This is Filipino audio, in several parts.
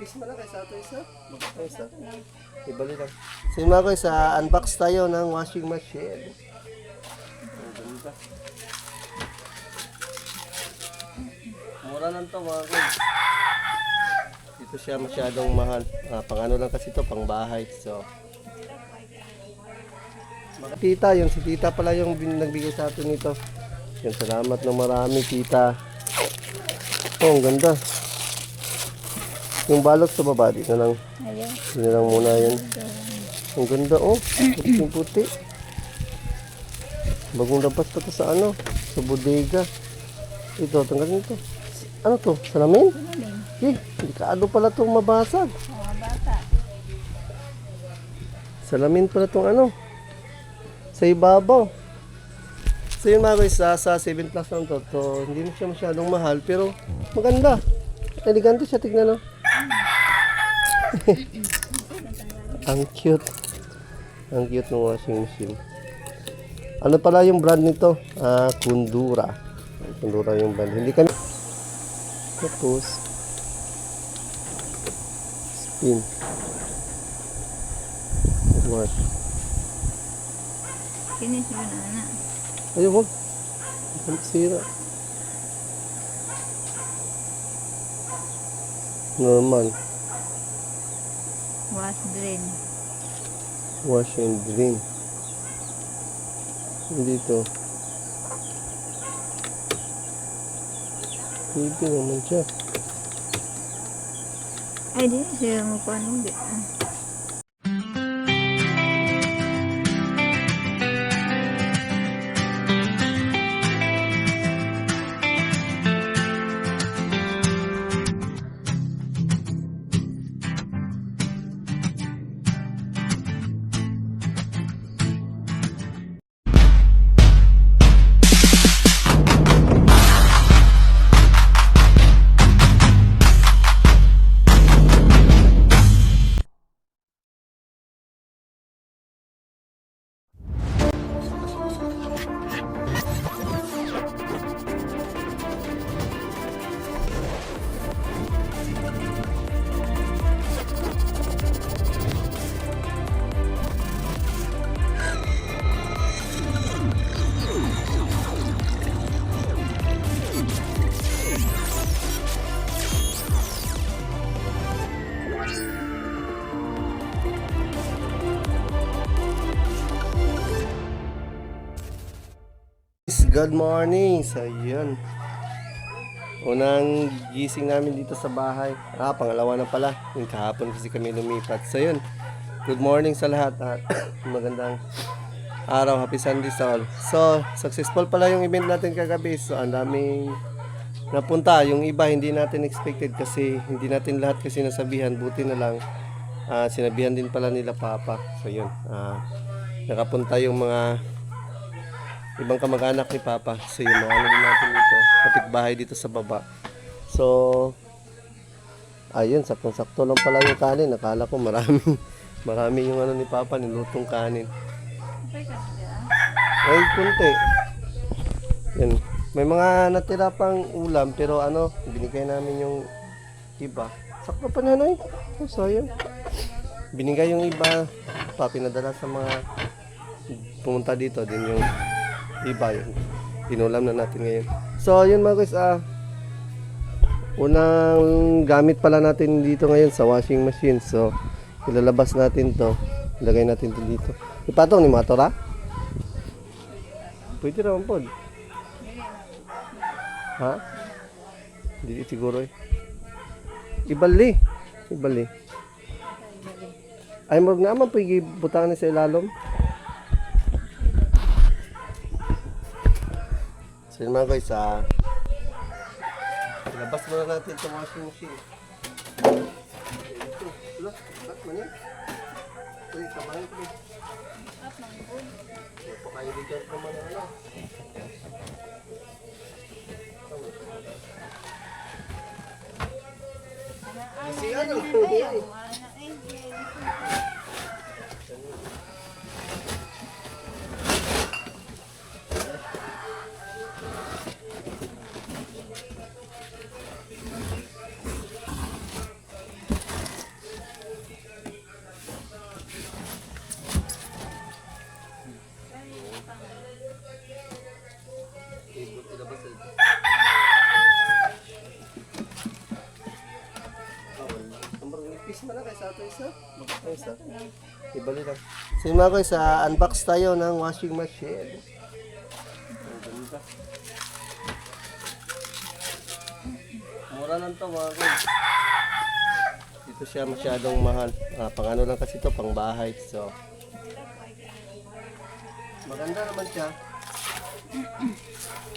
Guys, malaki sa ito isa. Isa. Ibalik lang. So yun mga guys, unbox tayo ng washing machine. Ang ganda. Mura lang to mga guys. Dito siya masyadong mahal. Pang ano lang kasi to, pang bahay. So, tita, yung si tita pala yung nagbigay sa atin nito. Yan, salamat ng marami tita. Oh, ang ganda. Yung balot sa baba, di na lang. Di na lang muna yan. Ang ganda, oh. Puting-puti. Bagong labas pa to sa ano, sa bodega. Ito, tanggalin ito. Ano to? Salamin? Eh, delikado pala itong mabasag. Salamin pala itong ano. Sa ibabaw. So yun mga guys, sa 7 plus lang to. So, hindi na siya masyadong mahal, pero maganda. Elegante siya, tignan no. Ang cute. Ang cute ng washing machine. Ano pala yung brand nito? Kundura. Kundura yung brand. Hindi kami. Tapos, spin. Wash. Kinis yun na. Ayaw mo. Ang sira. Normal. Wash drain. Wash and drain. Dito. Pwede naman siya. Ay, di siya mo pa nung di. Good morning! So, yun. Unang gising namin dito sa bahay. Pangalawa na pala. Yung kahapon kasi kami lumipat. So, yun. Good morning sa lahat. Magandang araw. Happy Sunday sa all. So, successful pala yung event natin kagabi. So, ang daming napunta. Yung iba, hindi natin expected kasi hindi natin lahat kasi nasabihan. Buti na lang. Sinabihan din pala nila Papa. So, yun. Nakapunta yung mga ibang kamag-anak ni Papa. So yung mga ano natin dito, kapitbahay dito sa baba. So ayun, saktong-sakto lang pala yung kanin. Nakala ko marami yung ano ni Papa, nilutong kanin. Ay, kunti. Yan. May mga natira pang ulam pero ano, binigay namin yung iba. Sakto pa nanay. Oh, sayang. Binigay yung iba, pinadala sa mga pumunta dito din yung iba yun. Pinulam na natin ngayon. So, yun mga guys, unang gamit pala natin dito ngayon sa washing machine. So, ilalabas natin to. Ilagay natin to dito. Ipatong ni Matora? Pwede naman po. Ha? Hindi siguro eh. Ibali. Ay, mag naman pwede butangan ni sa ilalom. So yun mga guys, ilabas muna natin itong washing machine. Ito, wala, ba't man yan? Uy, kabahin ko eh. Pakailigan naman ang ano. Kasi ano, sa ato isa. Magkano isa? Ibalik lang. So yun mga guys, unbox tayo ng washing machine. Ang ganda. Mura lang to mga guys. Dito siya masyadong mahal. Pang ano lang kasi to, pang bahay. So, maganda naman siya.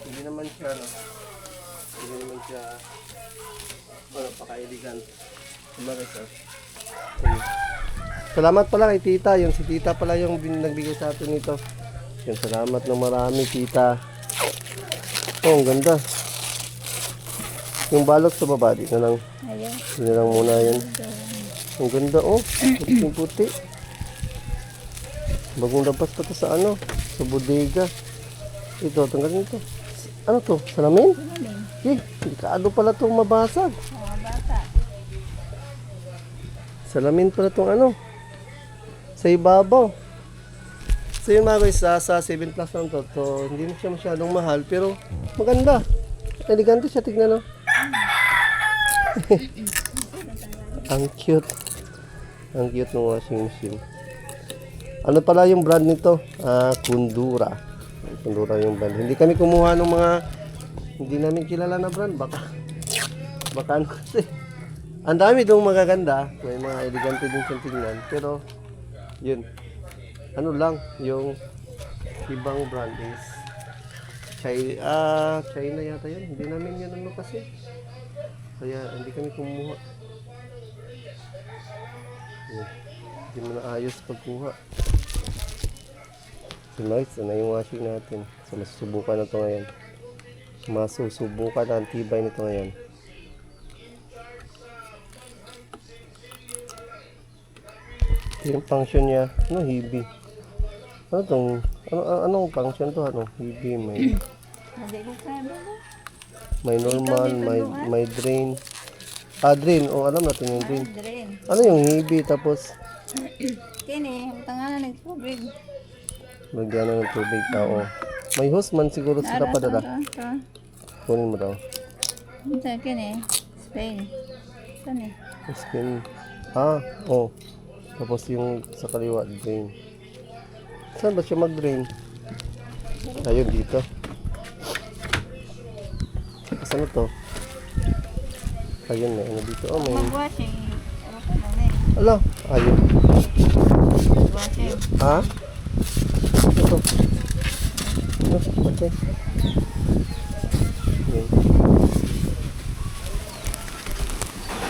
Hindi naman siya, no? Hindi naman siya, pakailigan. Diba guys, Salamat pala kay tita. Yung si tita pala yung nagbigay sa atin nito. Yung salamat ng marami, tita. Oh, ang ganda. Yung balot sa baba, di na lang. Ayaw. Di na lang muna yan. Ang ganda, oh. Puting-puti. Bagong labas pa to sa ano, sa bodega. Ito, tanggalin ito. Ano to? Salamin? Delikado pala itong mabasag. Mga bata. Salamin pala itong ano. Sa ibabaw. So yun mga guys, sa 7 plus lang to. So, hindi na siya masyadong mahal, pero maganda. Elegante siya, tignan no. Ang cute. Ang cute ng washing machine. Ano pala yung brand nito? Kundura. Kundura yung brand. Hindi kami kumuha ng mga hindi namin kilala na brand. Baka ano kasi. Ang dami dong magaganda. May mga elegante din siyang tingnan. Pero, yun. Ano lang, yung ibang brand is China yata yun. Hindi namin yun ano kasi. Kaya hindi kami kumuha. Yun. Hindi mo na ayos pagkuha. So nice, na yung washing natin. So masusubukan na ito ngayon. Masusubukan na ang tibay nito ngayon. Ito yung function niya. Ano, hibi? Ano tong, anong function to? Ano, hibi, may normal, may drain. Drain. Alam natin yung drain. Drain. Ano yung hibi? Tapos, Kini, tanganan nagtubig. lagyan na ng tubig. May hose man siguro sila padala. Kunin mo daw. Ito, kini. Spain. Saan eh? Skin. Tapos yung sa kaliwa, drain. Saan ba siya mag-drain? Ayun, dito. Saan to? Ayun na, ano dito? May... Mag-washing. Ano ko lang eh. Ala, ayun. Washing. Ha? Ito. Okay. Ayun.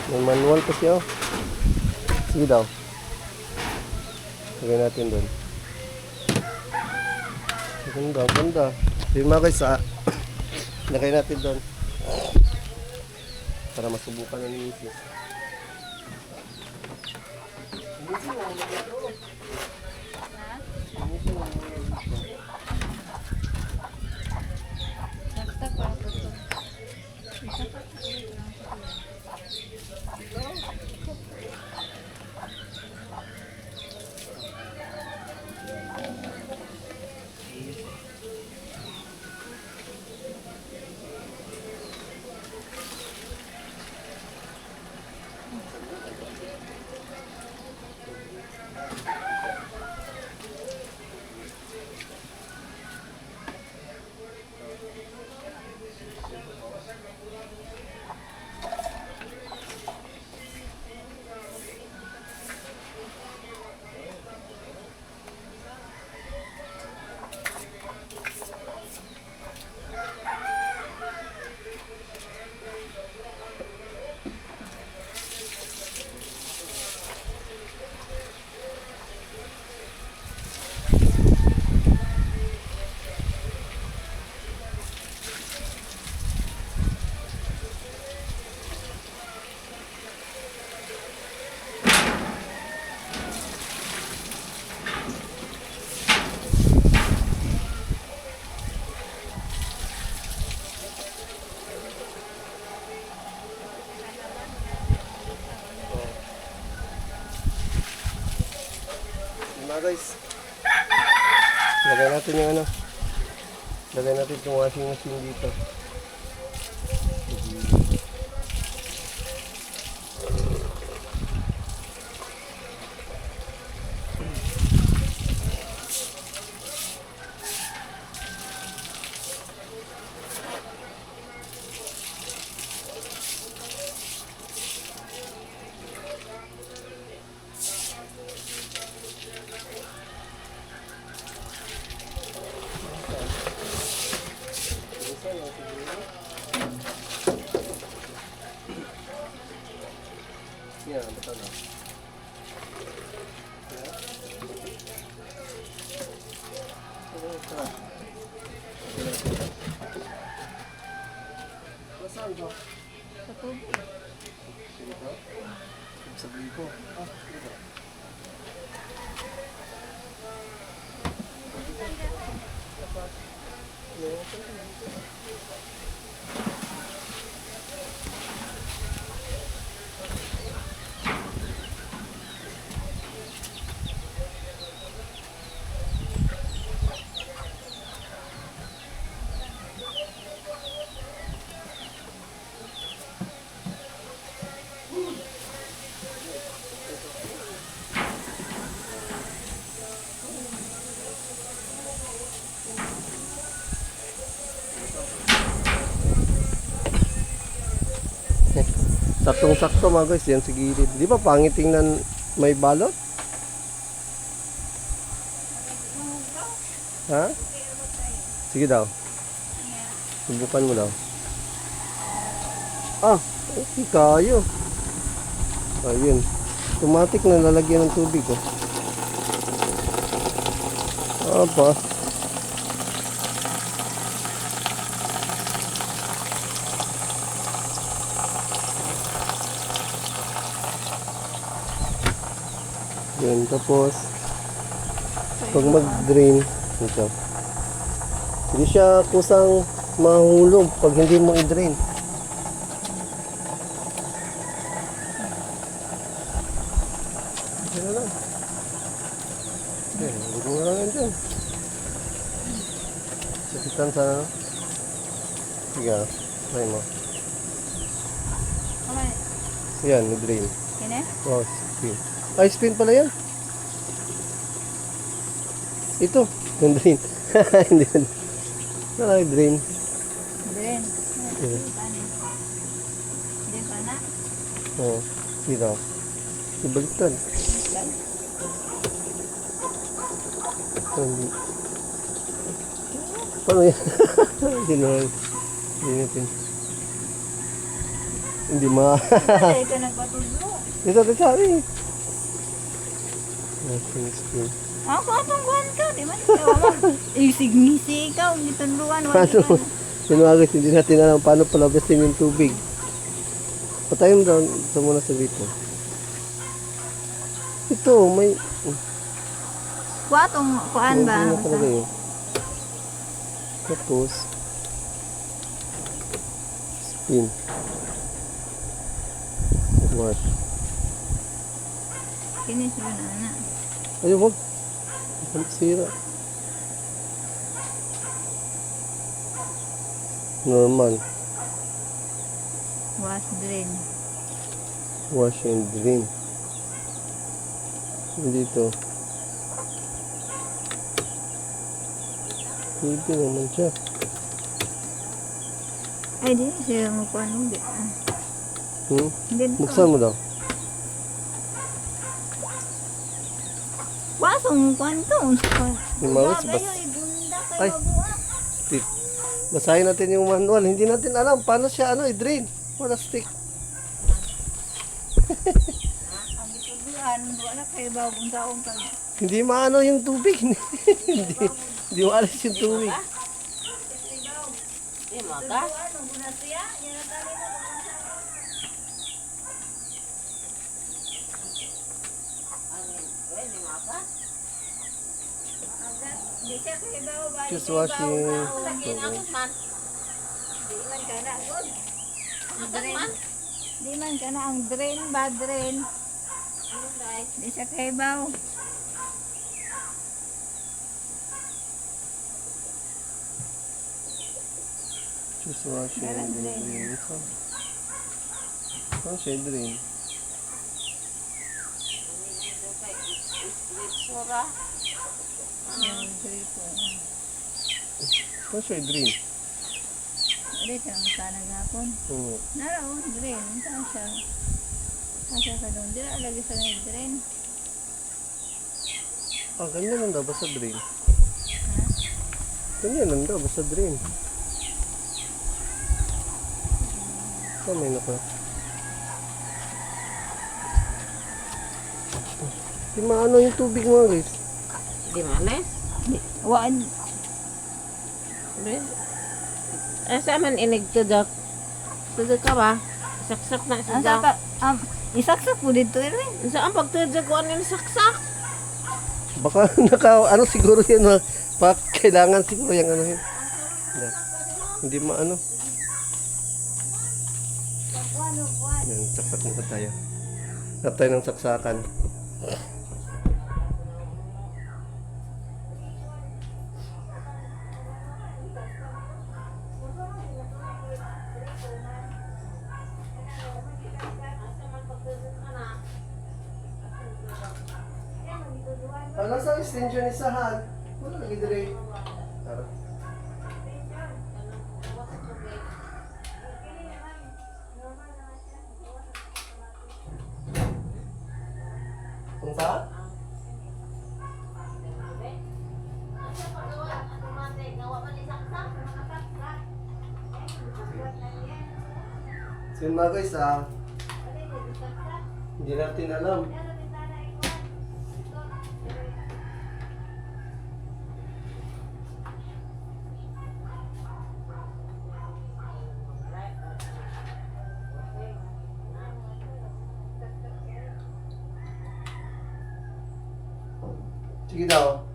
May manual pa siya. Sige daw. Lagay natin doon. Ganda, ganda. Yung mga guys, lagay natin doon. Para masubukan na ni Mrs. Nagtak pa ako ito. Mga guys, lagay natin yung ano, lagay natin itong washing machine dito. Yan, betul na. Saan ba? Sa tubig. Dito? Sabihin ko. Dito. Saktong-sakto mga guys, yan sa gilid. Di ba pangit tingnan may balot? Ha? Sige daw. Subukan mo daw. Ah, okay kayo. Ayun. Automatic na lalagyan ng tubig oh. Aba. Yan, tapos pag mag-drain ito, hindi siya kusang mahulog pag hindi mo i-drain. Yan na lang. Huwag mo lang yan dyan. Sakitan sana. Sige, try mo. Okay. Yan, i-drain. Yan eh? Oh, spin. Ay, spin pala yan. Ito, yung drain. Hindi yan. Ay, drain. Drain. Yeah. Hindi pa na. Oo, dito. Ibaliktad. Hindi. Paano yan? Hindi naman. Hindi natin. Hindi ma... Ay, ka nagpatulo. Ito, sabi. Spin. Ako atong kuhan ka. Di man ikaw mo. Isig-ngisi ikaw. Gituluan. Paano? Sinuagos, hindi natin alam paano palabasin yung tubig. Patayin daw sa muna sa dito. Ito, may... Kuhatong kuhan ba? Ano talaga yun? Tapos, spin. Wash. Kinis yun na. Ay, wag. Ang sira. Normal. Wash drain. Wash and drain. Dito. Pwede naman siya. Ay, di siya mo kuhan mo. Hindi. Buksan mo daw. Wasong kuhan to. Yung mouse, Ay. Basahin natin yung manual. Hindi natin alam paano siya i-drain. Wala stick. Ang gituluan, wala kayo ba kung taong pag... Hindi maano yung tubig. Hindi maalis yung tubig. Just washing. Di man ka na ang drain ba drain? Di siya kaibaw. Just washing and drain. Ano siya drain? Yung gripo. Ano siya drain? Ulit ang tanag hapon. Oo. Naraon, drain. Saan siya? Saan siya ka doon? Di na lagi sa drain. Ah, ganyan lang daw. Basta drain. Ha? Ganyan lang daw. Basta drain. Kamay na ka. Di maano yung tubig mga guys. Di manes. Waan. Asa man inig tudok. Tudok ka ba? Saksak na Ang siya. saka, isaksak po dito rin. Sa ang pagtudok ko ano yung saksak? Baka ano siguro yan ha. Kailangan siguro yung ano yun. Hindi maano. Yan, saksak na tayo. Hanap tayo ng saksakan. Ano sa extension isahan? Wala lagi dire. Tara. Kung saan? So yun mga guys hindi natin alam. Sige daw.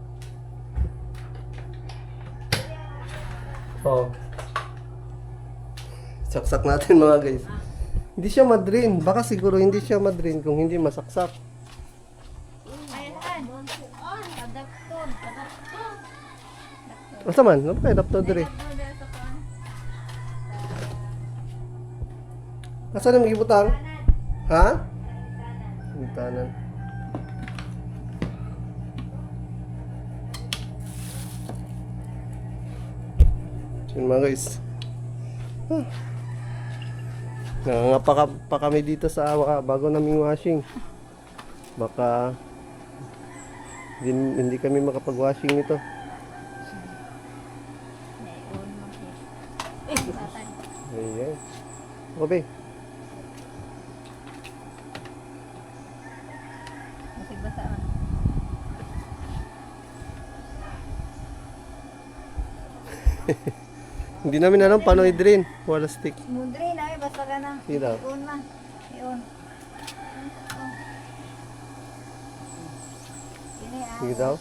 Oh. Saksak natin mga guys. Hindi siya madrin. Baka siguro hindi siya madrin kung hindi masaksak. Ayan. Adapton. Basta man, ano pa adapter dire? Nasaan ang magibutang? Ha? Bintanan. Yun mga guys. Nangangapa pa kami dito sa bago naming washing. Baka hindi kami makapag-washing nito. Ayan. Okay. Masibasaan. Hindi namin alam paano i-drain. Wala stick. Mudri na, basta ka na. Sige daw. Iyon na. Iyon. Ini Sige daw.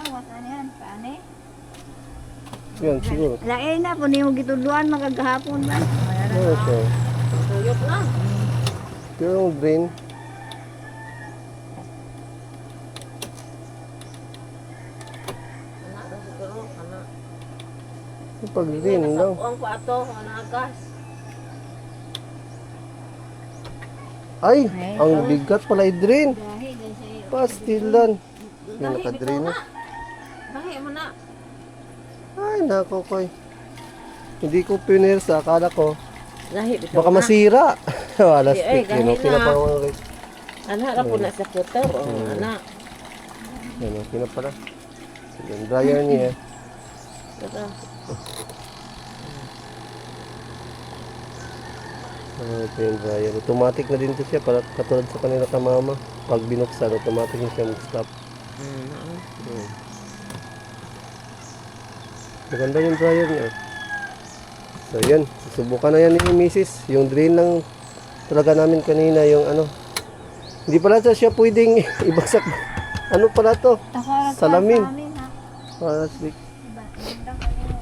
wasan yan. Paano Yan, siguro. Lain na, kung di mo gituluan, magagahapon ba? Oo, so. Tuyok na. Pero yung drain. Anak na siguro. Anak. Yung pag-drain daw. Ang pato. Anagas. Ay! Ang bigat pala i-drain. Dahil dahil sa'yo. Pastilan. Yung naka-drain na. Bahi mo na. Ay, nako koy. Hindi ko pinersa. Akala ko. Gahi bitaw Baka na. masira. Wala Ay, stick. Yun, okay na na. pa mga guys. Anak ra po na sa kuter. Anak. Yan, okay na pala. Sige, yung dryer niya. Ito. Ito yung dryer. Automatic na din to siya. Para katulad sa kanila ka mama. Pag binuksan, automatic na siya mag-stop. Maganda yung dryer niya. So yan, susubukan na yan ni Mrs. Yung drain lang talaga namin kanina, yung ano. Hindi pala siya pwedeng ibagsak. Ano pala to? Takarat Salamin. sa amin, ha? Plastic. Diba? Gandang kanina.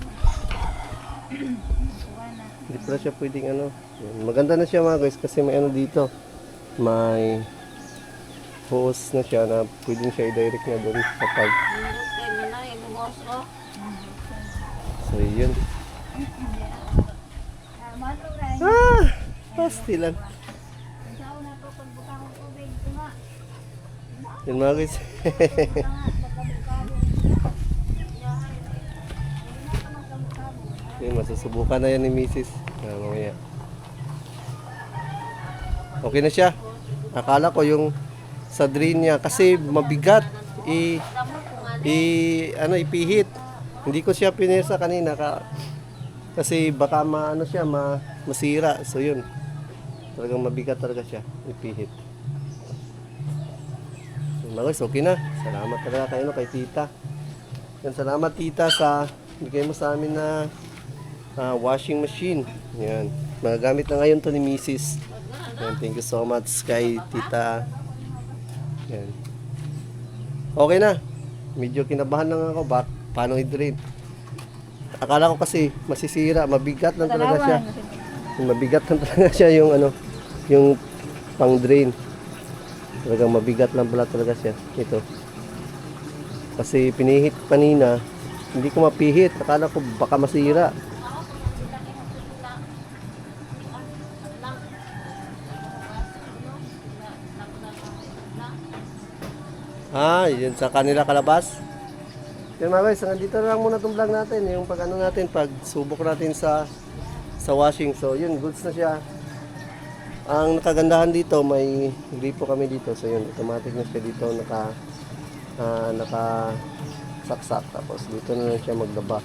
Kuha na. Hindi pala siya pwedeng ano. Yan. Maganda na siya mga guys kasi may ano dito. May hose na siya na pwedeng siya i-direct na doon kapag. Okay mo na. Ibuhos o. So yun. Matog rin. Ah! Pastilan. Ikaw na to, pagbutang ng tubig. Ito nga. Yun mga guys. Ito nga, magkabukabo. Yun, masusubukan na yan ni Mrs. Mamaya. Okay na siya. Akala ko yung sa drain niya kasi mabigat ipihit. Hindi ko siya pinersa kanina kasi baka masira. So yun. Talagang mabigat talaga siya. Ipihit. Mga guys, okay na. Salamat talaga kayo no, kay tita. Yan, salamat tita sa bigay mo sa amin na washing machine. Yan. Magagamit na ngayon to ni Mrs. Yan, thank you so much kay tita. Yan. Okay na. Medyo kinabahan lang ako. Paano i-drain? Akala ko kasi masisira. Mabigat lang talaga siya. Mabigat lang talaga siya yung ano, yung pang drain. Talagang mabigat lang pala talaga siya. Ito. Kasi pinihit kanina, hindi ko mapihit. Akala ko baka masira. Yun sa kanila kalabas. Yun mga guys, hanggang dito na lang muna itong vlog natin. Yung pag ano natin, pag subok natin sa washing. So yun, goods na siya. Ang nakagandahan dito, may gripo kami dito. So yun, automatic na siya dito naka saksak. Tapos dito na lang siya maglaba.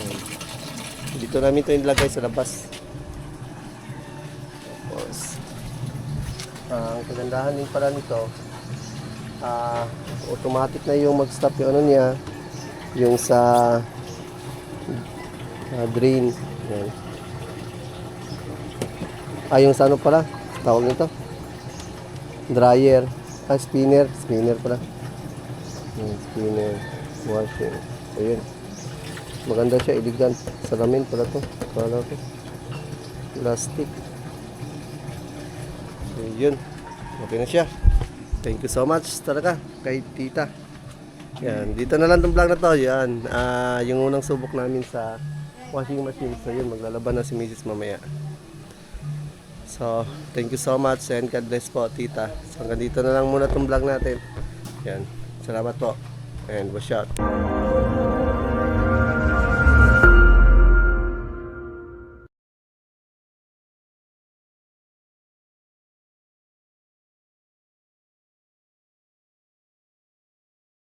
Ayan. Dito namin ito ilagay sa labas. Tapos ang kagandahan din pala nito, automatic na yung mag-stop yung ano niya, yung sa drain. Ayan. Yung sa ano pala, tawag nito, dryer, spinner pala. Ayan, spinner, washing. Ayan. Maganda siya, elegant. Salamin pala to. Pala to. Plastic. So, yun. Okay na siya. Thank you so much talaga kay tita. Yan, dito na lang tong vlog na to. Yan, yung unang subok namin sa washing machine. So yun, maglalaban na si Mrs. mamaya. So, thank you so much and God bless po tita. So hanggang dito na lang muna tong vlog natin. Yan, salamat po and wash out.